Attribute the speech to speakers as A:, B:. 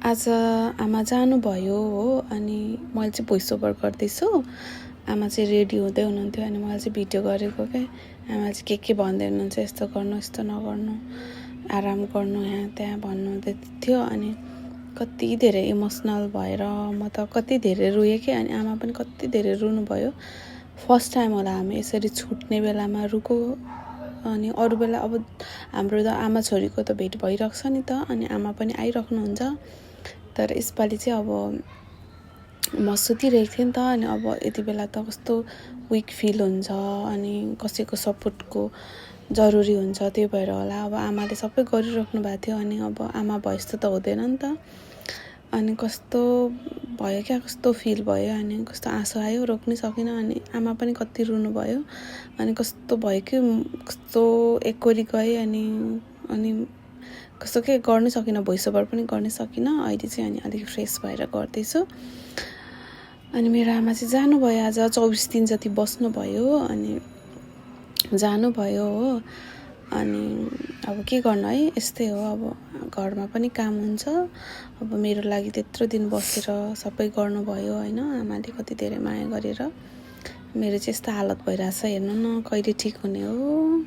A: आज आमा जानुभयो हो। अनि मैले चाहिँ भोइस ओभर गर्दैछु। आमा चाहिँ रेडी हुँदै हुनुहुन्थ्यो अनि मैले चाहिँ भिडियो गरेको क्या। आमा चाहिँ के भन्दै हुनुहुन्छ, यस्तो गर्नु यस्तो नगर्नु, आराम गर्नु यहाँ त्यहाँ भन्नुहुँदै थियो। अनि कति धेरै इमोसनल भएर म त कति धेरै रोएँ कि। अनि आमा पनि कति धेरै रुनुभयो। फर्स्ट टाइम होला हामी यसरी छुट्ने बेलामा रुको। अनि अरू बेला अब हाम्रो त आमा छोरीको त भेट भइरहेको छ नि त। अनि आमा पनि आइराख्नुहुन्छ। तर यसपालि चाहिँ अब म सुतिरहेको थिएँ नि त। अनि अब यति बेला त कस्तो विक फिल हुन्छ अनि कसैको सपोर्टको जरुरी हुन्छ। त्यही भएर होला अब आमाले सबै गरिराख्नु भएको थियो। अनि अब आमा भए जस्तो त हुँदैन नि त। अनि कस्तो भयो क्या, कस्तो फिल भयो। अनि कस्तो आँसु आयो, रोक्नै सकिनँ। अनि आमा पनि कति रुनु भयो। अनि कस्तो भयो कि कस्तो एकोरी गएँ। अनि कस्तो के गर्नै सकिनँ, भोइस ओभर पनि गर्नै सकिनँ। अहिले चाहिँ अनि अलिक फ्रेस भएर गर्दैछु। अनि मेरो आमा चाहिँ जानुभयो, आज 24 दिन जति बस्नुभयो। अनि जानुभयो हो। अनि अब के गर्नु है, यस्तै हो। अब घरमा पनि काम हुन्छ। अब मेरो लागि त्यत्रो दिन बसेर सबै गर्नुभयो होइन। आमाले कति धेरै माया गरेर। मेरो चाहिँ यस्तो हालत भइरहेछ, हेर्नु न कहिले ठिक हुने हो।